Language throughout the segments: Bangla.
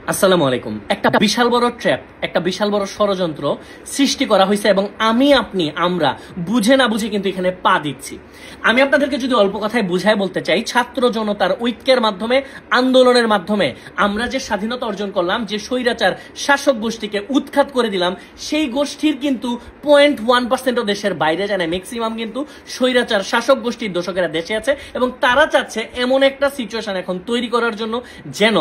আসসালামু আলাইকুম। একটা বিশাল বড় ট্র্যাপ, একটা বিশাল বড় ষড়যন্ত্র সৃষ্টি করা হয়েছে এবং আমরা বুঝে না বুঝে কিন্তু এখানে পা দিচ্ছি। আমি আপনাদেরকে যদি অল্প কথায় বুঝায় বলতে চাই, ছাত্র জনতার ঐক্যের মাধ্যমে, আন্দোলনের মাধ্যমে আমরা যে স্বাধীনতা অর্জন করলাম, যে স্বৈরাচার শাসক গোষ্ঠীকে উৎখাত করে দিলাম, সেই গোষ্ঠীর কিন্তু 0.1% দেশের বাইরে যায় না। ম্যাক্সিমাম কিন্তু স্বৈরাচার শাসক গোষ্ঠীর দোষকেরা দেশে আছে এবং তারা চাচ্ছে এমন একটা সিচুয়েশন এখন তৈরি করার জন্য যেন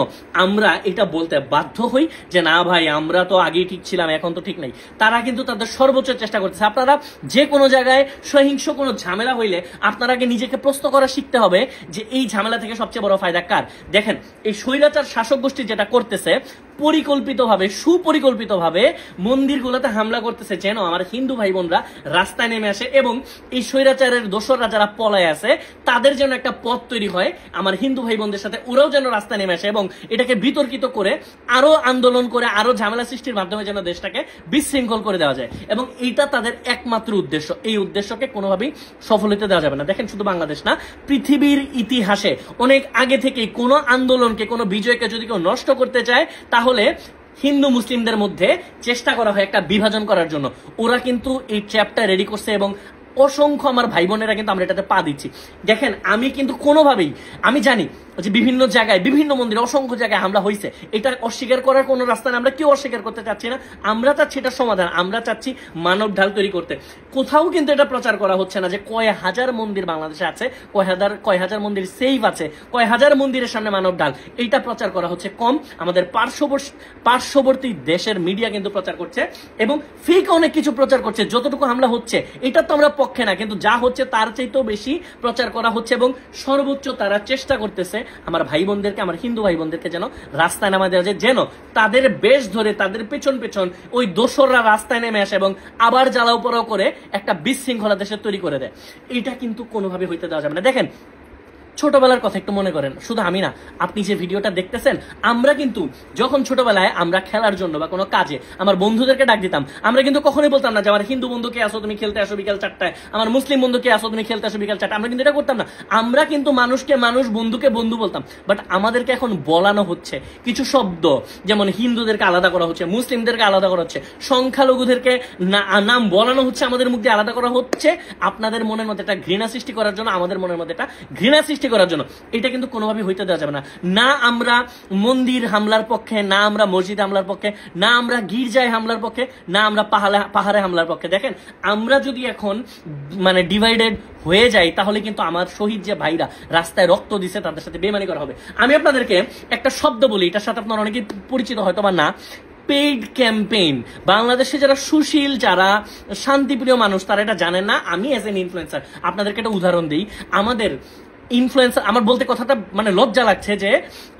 আমরা এটা বলতে বাধ্য হই যে না ভাই, আমরা তো আগেই ঠিক ছিলাম, এখন তো ঠিক নাই। তারা কিন্তু তাদের সর্বোচ্চ চেষ্টা করতেছে। আপনারা যে কোনো জায়গায় সহিংস কোনো ঝামেলা হইলে আপনারা আগে নিজেকে প্রশ্ন করা শিখতে হবে যে এই ঝামেলা থেকে সবচেয়ে বড় ফায়দা কার। দেখেন, এই স্বৈরাচার শাসক গোষ্ঠী যেটা করতেছে, পরিকল্পিতভাবে, সুপরিকল্পিতভাবে মন্দিরগুলোতে হামলা করতেছে যেন আমার হিন্দু ভাই বোনরা রাস্তায় নেমে আসে এবং এই স্বৈরাচারের দোসররা যারা পলায় আছে তাদের যেন একটা পথ তৈরি হয় আমার হিন্দু ভাই বোনদের সাথে, ওরাও যেন রাস্তায় নেমে আসে এবং এটাকে বিতর্কিত করে আরো আন্দোলন করে আরো ঝামেলা সৃষ্টির মাধ্যমে যেন দেশটাকে বিশৃঙ্খল করে দেওয়া যায়। এবং এইটা তাদের একমাত্র উদ্দেশ্য। এই উদ্দেশ্যকে কোনোভাবেই সফল হতে দেওয়া যাবে না। দেখেন, শুধু বাংলাদেশ না, পৃথিবীর ইতিহাসে অনেক আগে থেকেই কোনো আন্দোলনকে, কোনো বিজয়কে যদি কেউ নষ্ট করতে চায় তাহলে হিন্দু মুসলিমদের মধ্যে চেষ্টা করা হয় একটা বিভাজন করার জন্য। ওরা কিন্তু এই ট্র্যাপটা রেডি করছে এবং অসংখ্য আমার ভাই বোনেরা কিন্তু আমরা এটাতে পা দিচ্ছি। দেখেন, আমি কিন্তু কোনোভাবেই, আমি জানি যে বিভিন্ন জায়গায়, বিভিন্ন মন্দিরে অসংখ্য জায়গায় হামলা হয়েছে, এটা অস্বীকার করার কোনো রাস্তা না, আমরা কেউ অস্বীকার করতে চাচ্ছি না। আমরা চাচ্ছি এটা সমাধান, আমরা চাচ্ছি মানব ঢাল তৈরি করতে। কোথাও কিন্তু এটা প্রচার করা হচ্ছে না যে কয় হাজার মন্দির বাংলাদেশে আছে, কয় হাজার মন্দির সেভ আছে, কয় হাজার মন্দিরের সামনে মানব ঢাল, এইটা প্রচার করা হচ্ছে কম। আমাদের পার্শ্ববর্তী দেশের মিডিয়া কিন্তু প্রচার করছে এবং ফেক অনেক কিছু প্রচার করছে। যতটুকু হামলা হচ্ছে এটা তো আমরা পক্ষে না, কিন্তু যা হচ্ছে তার চাইতেও বেশি প্রচার করা হচ্ছে এবং সর্বোচ্চ তারা চেষ্টা করতেছে আমার ভাই বোনদেরকে, আমার হিন্দু ভাই বোনদেরকে যেন রাস্তায় নামা দেওয়া যায়, যেন তাদের বেশ ধরে তাদের পেছন পেছন ওই দোসররা রাস্তায় নেমে আসে এবং আবার জ্বালাও পোড়াও করে একটা বিশৃঙ্খলা দেশে তৈরি করে দেয়। এটা কিন্তু কোনোভাবে হইতে দেওয়া যাবে না। দেখেন, ছোটবেলার কথা একটু মনে করেন। শুধু আমি না, আপনি যে ভিডিওটা দেখতেছেন, আমরা কিন্তু যখন ছোটবেলায় আমরা খেলার জন্য বা কোনো কাজে আমার বন্ধুদেরকে ডাক দিতাম, আমরা কিন্তু কখনোই বলতাম না যে আমার হিন্দু বন্ধুকে আসো তুমি খেলতে আসো বিকাল 4টায়, আমার মুসলিম বন্ধুকে আসো তুমি খেলতে আসো বিকাল 4টায়। আমরা কিন্তু এটা করতাম না। আমরা কিন্তু মানুষকে মানুষ, বন্ধুকে বন্ধু বলতাম। বাট আমাদেরকে এখন বলানো হচ্ছে কিছু শব্দ, যেমন হিন্দুদেরকে আলাদা করা হচ্ছে, মুসলিমদেরকে আলাদা করা হচ্ছে, সংখ্যালঘুদেরকে নাম বলানো হচ্ছে, আমাদের মুখ দিয়ে আলাদা করা হচ্ছে আপনাদের মনের মধ্যে একটা ঘৃণা সৃষ্টি করার জন্য, আমাদের মনের মধ্যে একটা ঘৃণা সৃষ্টি করার জন্য। এটা কিন্তু কোনোভাবে হইতে দেওয়া যাবে না। না আমরা মন্দির হামলার পক্ষে, না আমরা মসজিদ হামলার পক্ষে, না আমরা গির্জায় হামলার পক্ষে, না আমরা পাহাড়ে হামলার পক্ষে। দেখেন, আমরা যদি এখন মানে ডিভাইডেড হয়ে যাই তাহলে কিন্তু আমার শহীদ যে ভাইরা রাস্তায় রক্ত দিছে তাদের সাথে বেমানি করা হবে। আমি আপনাদেরকে একটা শব্দ বলি, এটার সাথে আপনারা অনেকেই পরিচিত হয়তো বা না, পেইড ক্যাম্পেইন। বাংলাদেশে যারা সুশীল, যারা শান্তিপ্রিয় মানুষ তারা এটা জানেন না। আমি এজ এন ইনফ্লুয়েন্সার আপনাদেরকে একটা উদাহরণ দিই। আমাদের ইনফ্লুয়েন্সার, আমার বলতে কথাটা মানে লজ্জা লাগছে যে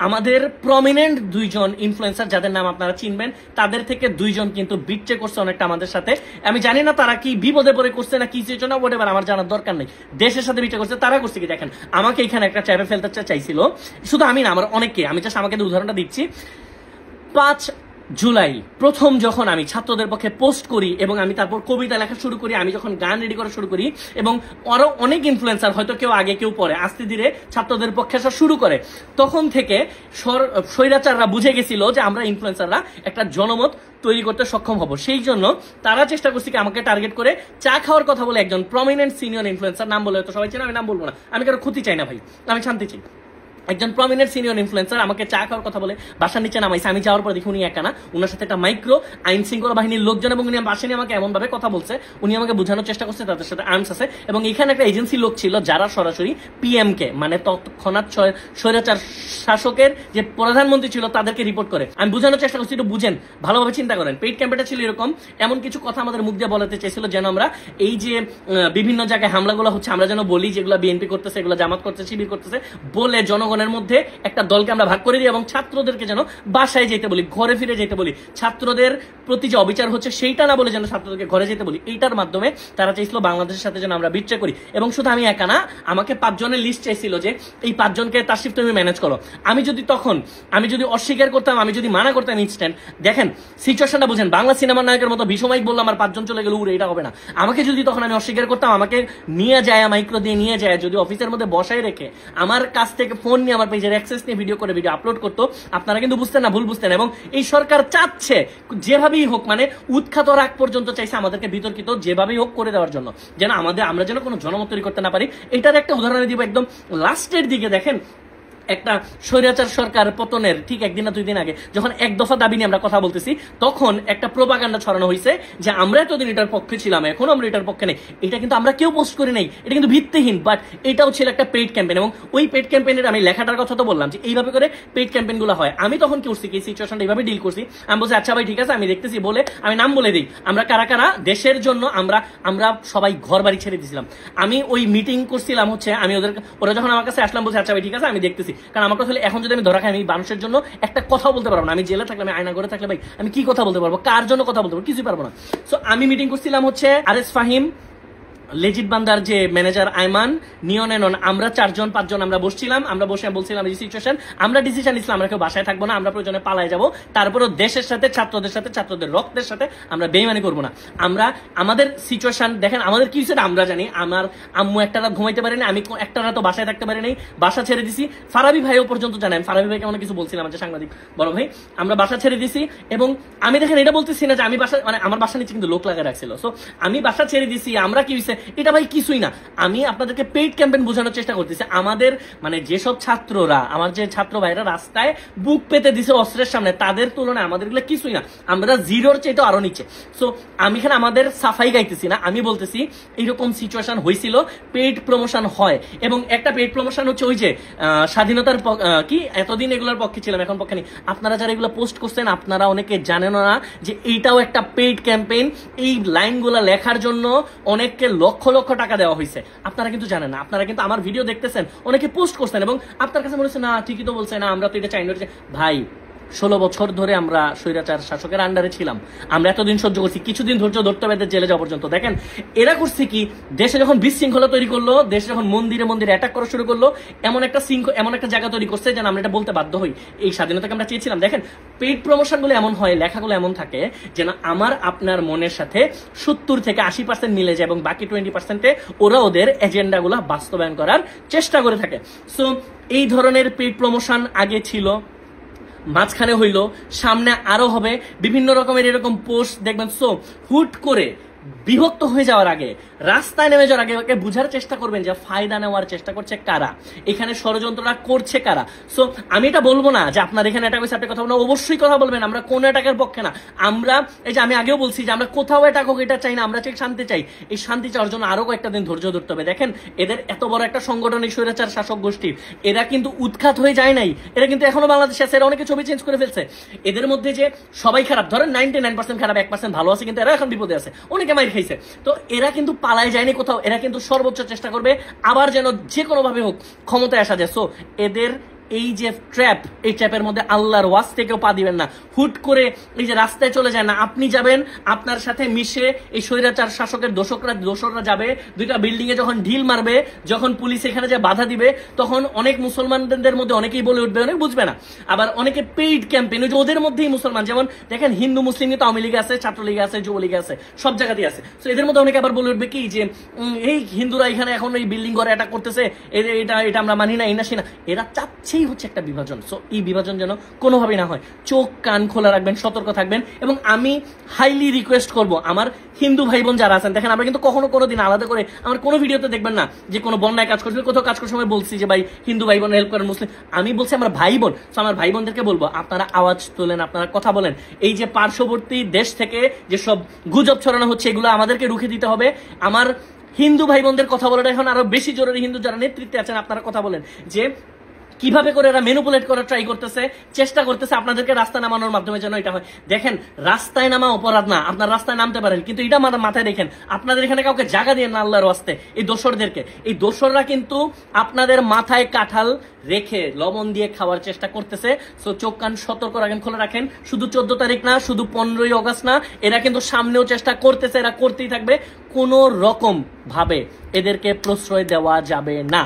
আমাদের প্রমিনেন্ট 2জন ইনফ্লুয়েন্সার যাদের নাম আপনারা চিনবেন, তাদের থেকে 2জন কিন্তু বিট্রে করছে অনেকটা আমাদের সাথে। আমি জানি না তারা কি বিপদে পড়ে করছে না কি সিচুয়েশন, হোয়াটএভার, আমার জানার দরকার নেই। দেশের সাথে বিট্রে করছে, তারা করছে কি দেখেন, আমাকে এখানে একটা চ্যাপে ফেলতে চাইছিল। শুধু আমি না, আমার অনেককে, আমি জাস্ট আমাকে উদাহরণটা দিচ্ছি। 5 জুলাই প্রথম যখন আমি ছাত্রদের পক্ষে পোস্ট করি এবং আমি তারপর কবিতা লেখা শুরু করি, আমি যখন গান রেডি করা শুরু করি এবং আরো অনেক ইনফ্লুয়েন্সার, হয়তো কেউ আগে কেউ পরে, আস্তে ধীরে ছাত্রদের পক্ষে আসা শুরু করে, তখন থেকে স্বৈরাচাররা বুঝে গেছিল যে আমরা ইনফ্লুয়েন্সাররা একটা জনমত তৈরি করতে সক্ষম হব। সেই জন্য তারা চেষ্টা করছে কি আমাকে টার্গেট করে চা খাওয়ার কথা বলে একজন প্রমিনেন্ট সিনিয়র ইনফ্লুয়েন্সার, নাম বলে হয়তো সবাই চেনে, আমি নাম বলবো না, আমি কারো ক্ষতি চাই না ভাই, আমি শান্তি চাই। একজন প্রমিনেন্ট সিনিয়র ইনফ্লুয়েন্সার আমাকে চা খাওয়ার কথা বলে বাসার নিচে নামাইছে। আমি যাওয়ার পর দেখি উনি একা না, উনার সাথে একটা মাইক্রো আইন শৃঙ্খলা বাহিনীর লোকজন এবং উনি বাসা নিয়ে আমাকে এমন ভাবে কথা বলছে, উনি আমাকে বোঝানোর চেষ্টা করছে তাদের সাথে আর্মস আছে এবং এখানে একটা এজেন্সি লোক ছিল যারা সরাসরি পিএম কে, মানে তৎক্ষণাৎ স্বৈরাচার শাসকের যে প্রধানমন্ত্রী ছিল তাদেরকে রিপোর্ট করে। আমি বোঝানোর চেষ্টা করছি, একটু বুঝেন, ভালোভাবে চিন্তা করেন। পেইড ক্যাম্পেইনটা ছিল এরকম, এমন কিছু কথা আমাদের মুখ দিয়ে বলাতে চাইছিল যেন আমরা এই যে বিভিন্ন জায়গায় হামলাগুলো হচ্ছে আমরা যেন বলি যেগুলো বিএনপি করতেছে, এগুলো জামাত করতেছে, শিবির করতেছে, বলে জনগণের মধ্যে একটা দলকে আমরা ভাগ করে দিই এবং ছাত্রদেরকে যেন বাসায় যেতে বলি, ঘরে ফিরে যেতে বলি, ছাত্রদের প্রতি যে অবিচার হচ্ছে সেইটা না বলে যেন ছাত্রদেরকে ঘরে যেতে বলি। এইটার মাধ্যমে তারা চাইছিল বাংলাদেশের সাথে যেন আমরা বিট্রে করি। এবং শুধু আমি একা না, আমাকে 5 জনের লিস্ট চাইছিল যে এই 5 জনকে তাসিফ তুমি ম্যানেজ করো। আমি যদি অস্বীকার করতাম, আমি যদি মানা করতাম ইনস্ট্যান্ট, দেখেন সিচুয়েশনটা বুঝেন, বাংলা সিনেমার নায়কের মতো বিষমাইক বললাম আমার 5 জন চলে গেল, উড়ে, এটা হবে না। আমাকে যদি তখন আমি অস্বীকার করতাম, আমাকে নিয়ে যায় মাইক্রো দিয়ে নিয়ে যায়, যদি অফিসের মধ্যে বসায় রেখে আমার কাছ থেকে ফোন নিয়ে আমার পেজের অ্যাক্সেস নিয়ে ভিডিও করে ভিডিও আপলোড করতো, আপনারা কিন্তু বুঝতেন না, ভুল বুঝতেন। এবং এই সরকার চাচ্ছে যেভাবেই হোক, মানে উৎখাত রাগ পর্যন্ত চাইছে আমাদেরকে বিতর্কিত যেভাবেই হোক করে দেওয়ার জন্য, যেন আমরা যেন কোনো জনমত তৈরি করতে না পারি। এটার একটা উদাহরণ দিব একদম লাস্টের দিকে। দেখেন, একটা স্বৈরাচার সরকার পতনের ঠিক একদিন না 2 দিন আগে যখন এক দফা দাবি নিয়ে আমরা কথা বলতেছি, তখন একটা প্রোপাগান্ডা ছড়ানো হয়েছে যে আমরা এতদিন এটার পক্ষে ছিলাম, এখন আমরা এটার পক্ষে নেই। এটা কিন্তু আমরা কেউ পোস্ট করি নাই, এটা কিন্তু ভিত্তিহীন। বাট এটাও ছিল একটা পেইড ক্যাম্পেইন, এবং ওই পেইড ক্যাম্পেইনের আমি লেখাটার কথা তো বললাম যে এইভাবে করে পেইড ক্যাম্পেইন গুলো হয়। আমি তখন কি করছি, এই সিচুয়েশনটা এইভাবে ডিল করছি। আমি বলছি আচ্ছা ভাই ঠিক আছে, আমি দেখতেছি বলে আমি নাম বলে দিই, আমরা কারা কারা দেশের জন্য আমরা সবাই ঘর বাড়ি ছেড়ে দিয়েছিলাম। আমি ওই মিটিং করছিলাম হচ্ছে, আমি ওরা যখন আমার কাছে আসলাম বলছে আচ্ছা ভাই ঠিক আছে আমি দেখতেছি, কারণ আমার কাছে এখন যদি আমি ধরা খাই আমি মানুষের জন্য একটা কথা বলতে পারবো না। আমি জেলে থাকলে, আমি আয়না ঘরে থাকলে ভাই আমি কি কথা বলতে পারবো, কার জন্য কথা বলতে পারবো, কিছুই পারবো না। সো আমি মিটিং করছিলাম হচ্ছে আরএস ফাহিম, লেজিট বান্দার যে ম্যানেজার আয়মান, নিয়ন এনন, আমরা 4-5 আমরা বসছিলাম। আমরা বসে বলছিলাম এই সিচুয়েশন, আমরা ডিসিশন নিছিলাম আমরা কেউ বাসায় থাকবো না, আমরা প্রয়োজনে পালায় যাবো, তারপরেও দেশের সাথে, ছাত্রদের সাথে, ছাত্রদের রক্তের সাথে আমরা বেইমানি করবো না। আমরা আমাদের সিচুয়েশন দেখেন, আমাদের কি হয়েছে আমরা জানি। আমার আম্মু একটা রাত ঘুমাইতে পারিনি, আমি একটা রাত বাসায় থাকতে পারি নাই, বাসা ছেড়ে দিছি। ফারাবি ভাইও পর্যন্ত জানেন, ফারাবি ভাইকে অনেক কিছু বলছিলাম যে সাংবাদিক বড় ভাই, আমরা বাসা ছেড়ে দিছি। এবং আমি দেখেন এটা বলতেছি না যে আমি বাসা, মানে আমার বাসা নিচে কিন্তু লোক লাগা রাখছিল। সো আমি বাসা ছেড়ে দিছি, আমরা কি হয়েছে এটা ভাই কিছুই না। আমি আপনাদেরকে পেইড ক্যাম্পেইন বোঝানোর চেষ্টা করতেছি। আমাদের মানে যেসব ছাত্ররা, আমার যে ছাত্র ভাইরা রাস্তায় বুক পেতে দিছে অস্ত্রের সামনে, তাদের তুলনায় আমাদের গুলো কিছুই না, আমরা জিরোর চাইতে আরো নিচে। সো আমি এখানে আমাদের সাফাই গাইতেছি না, আমি বলতেছি এইরকম সিচুয়েশন হয়েছিল, পেইড প্রমোশন হয়। এবং একটা পেইড প্রমোশন হচ্ছে ওই যে স্বাধীনতার কি এতদিন এগুলোর পক্ষে ছিলাম এখন পক্ষে নেই। আপনারা যারা এগুলো পোস্ট করছেন আপনারা অনেকে জানেন না যে এইটাও একটা পেইড ক্যাম্পেইন। এই লাইনগুলো লেখার জন্য অনেককে লক্ষ লক্ষ টাকা দেওয়া হয়েছে, আপনারা কিন্তু জানেন না। আপনারা কিন্তু আমার ভিডিও দেখতেছেন, অনেকে পোস্ট করছেন, এবং আপনার কাছে মনে হচ্ছে না ঠিকই তো বলছে, না আমরা তো এটা চাই না। ভাই 16 বছর ধরে আমরা স্বৈরাচার শাসকের আন্ডারে ছিলাম, আমরা এতদিন সহ্য করছি, কিছুদিন ধৈর্য ধরতে হবে জেলে যাওয়া পর্যন্ত। দেখেন এরা করছে কি, দেশে যখন বিশৃঙ্খলা তৈরি করলো, দেশে যখন মন্দিরে মন্দিরে অ্যাটাক করা শুরু করলো, এমন একটা জায়গা তৈরি করছে যেন আমরা এটা বলতে বাধ্য হই এই স্বাধীনতাকে আমরা চেয়েছিলাম। দেখেন পেইড প্রমোশনগুলো এমন হয়, লেখাগুলো এমন থাকে যেন আমার আপনার মনের সাথে 70 থেকে 80% মিলে যায়, এবং বাকি 20%-এ ওরা ওদের এজেন্ডাগুলো বাস্তবায়ন করার চেষ্টা করে থাকে। সো এই ধরনের পেইড প্রমোশন আগে ছিল, মাঝখানে হইলো, সামনে আরো হবে, বিভিন্ন রকমের এরকম পোস্ট দেখবেন। সো হুট করে বিভক্ত হয়ে যাওয়ার আগে, রাস্তায় নেমে যাওয়ার আগে বুঝার চেষ্টা করবেন যে ফায়দা নেওয়ার চেষ্টা করছে কারা, এখানে ষড়যন্ত্রটা করছে কারা। সো আমি এটা বলবো না যে আপনার এখানে অ্যাটাক হয়েছে আপনি কথা বলবেন, অবশ্যই কথা বলবেন, আমরা কোন অ্যাটাকের পক্ষে না। আমরা এই যে আমি আগেও বলছি যে আমরা কোথাও অ্যাটাক হোক এটা চাই না, আমরা চাই শান্তি চাই। এই শান্তি চাওয়ার জন্য আরো কয়েকটা দিন ধৈর্য ধরতে হবে। দেখেন এদের এত বড় একটা সংগঠন, এই স্বৈরাচার শাসক গোষ্ঠীর, এরা কিন্তু উৎখাত হয়ে যায় নাই, এরা কিন্তু এখনো বাংলাদেশে আছে। এরা অনেকে ছবি চেঞ্জ করে ফেলছে। এদের মধ্যে যে সবাই খারাপ, ধরেন 99% খারাপ, 1% ভালো আছে, কিন্তু এরা এখন বিপদে আছে, অনেকে মাইর খাইছে। তো এরা কিন্তু পালায় যায়নি কোথাও, এরা কিন্তু সর্বোচ্চ চেষ্টা করবে আবার যেন যে কোনো ভাবে হোক ক্ষমতায় আসা যায়। সো এদের এই যে ট্র্যাপ, এই ট্র্যাপের মধ্যে আল্লাহর ওয়াজ থেকেও পা দিবেন না। হুট করে এই যে রাস্তায় চলে যায় না, আপনি যাবেন, আপনার সাথে মিশে এই স্বৈরাচার শাসকের দোসররা যাবে, 2টা বিল্ডিং এ যখন ঢিল মারবে, যখন পুলিশ এখানে যে বাধা দিবে, তখন অনেক মুসলমানদের মধ্যে অনেকেই বলে উঠবে, অনেক বুঝবে না। আবার অনেকে পেইড ক্যাম্পেইন, ওই যে ওদের মধ্যেই মুসলমান, যেমন দেখেন হিন্দু মুসলিম কিন্তু আওয়ামী লীগে আছে, ছাত্রলীগে আছে, যুবলীগে আছে, সব জায়গাতেই আছে। তো এদের মধ্যে অনেকে আবার বলে উঠবে কি যে এই হিন্দুরা এখানে এখন এই বিল্ডিং ঘরে অ্যাটাক করতেছে, এটা আমরা মানি না, এই না সে না। এরা চাচ্ছে হচ্ছে একটা বিভাজন। সো এই বিভাজন যেন কোনোভাবেই না হয়, চোখ কান খোলা রাখবেন, সতর্ক থাকবেন। এবং আমি হাইলি রিকোয়েস্ট করব আমার হিন্দু ভাই বোন যারা আছেন, দেখেন আমরা কিন্তু কোনো দিন আলাদা করে আমার কোনো ভিডিওতে দেখবেন না যে কোনো বন্যায় কাজ করছিল, কোথাও কাজ করার সময় বলছি যে ভাই হিন্দু ভাই বোন হেল্প করেন, মুসলিম, আমি বলছি আমরা ভাই বোন। তো আমার ভাই বোনদেরকে বলবো আপনারা আওয়াজ তোলেন, আপনারা কথা বলেন। এই যে পার্শ্ববর্তী দেশ থেকে যেসব গুজব ছড়ানো হচ্ছে এগুলো আমাদেরকে রুখে দিতে হবে। আমার হিন্দু ভাই বোনদের কথা বলাটা এখন আরো বেশি জরুরি। হিন্দু যারা নেতৃত্বে আছেন আপনারা কথা বলেন যে কিভাবে করে এরা ম্যানিপুলেট করার ট্রাই করতেছে, চেষ্টা করতেছে আপনাদেরকে রাস্তায় নামানোর মাধ্যমে যেন এটা হয়। দেখেন রাস্তায় নামা অপরাধ না, আপনার রাস্তায় নামতে পারেন, কিন্তু এটা মাথায় রেখেন আপনাদের এখানে কাউকে জায়গা দিয়ে না আল্লাহর ওয়াস্তে। এই দোসরদেরকে, এই দোসররা কিন্তু আপনাদের মাথায় কাঁঠাল রেখে লবণ দিয়ে খাওয়ার চেষ্টা করতেছে। সো চোখ কান সতর্ক রাখেন, খোলা রাখেন। শুধু 14 তারিখ না, শুধু 15ই অগস্ট না, এরা কিন্তু সামনেও চেষ্টা করতেছে, এরা করতেই থাকবে। কোনো রকম ভাবে এদেরকে প্রশ্রয় দেওয়া যাবে না।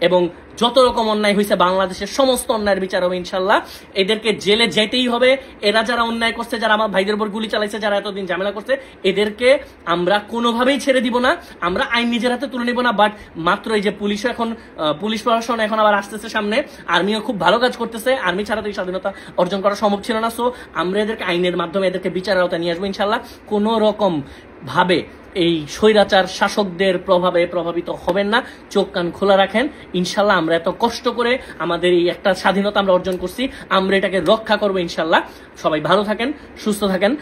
এবং যত রকম অন্যায় হয়েছে বাংলাদেশের সমস্ত অন্যায়ের বিচার হবে ইনশাল্লাহ। এদেরকে জেলে যেতেই হবে। এরা যারা অন্যায় করছে, যারা আমার ভাইদের উপর গুলি চালাইছে, যারা এতদিন ঝামেলা করছে, এদেরকে আমরা কোনোভাবেই ছেড়ে দিব না। আমরা আইন নিজের হাতে তুলে নিব না। বাট মাত্র এই যে পুলিশও এখন, পুলিশ প্রশাসন এখন আবার আসতেছে সামনে, আর্মিও খুব ভালো কাজ করতেছে। আর্মি ছাড়া তো এই স্বাধীনতা অর্জন করা সম্ভব ছিল না। সো আমরা এদেরকে আইনের মাধ্যমে এদেরকে বিচারের আওতায় নিয়ে আসবো ইনশাল্লাহ। কোনো রকম ভাবে এই স্বৈরাচার শাসকদের প্রভাবে প্রভাবিত হবেন না। চোখ কান খোলা রাখেন। ইনশাল্লাহ আমরা এত কষ্ট করে আমাদের এই একটা স্বাধীনতা আমরা অর্জন করছি, আমরা এটাকে রক্ষা করবো ইনশাল্লাহ। সবাই ভালো থাকেন, সুস্থ থাকেন।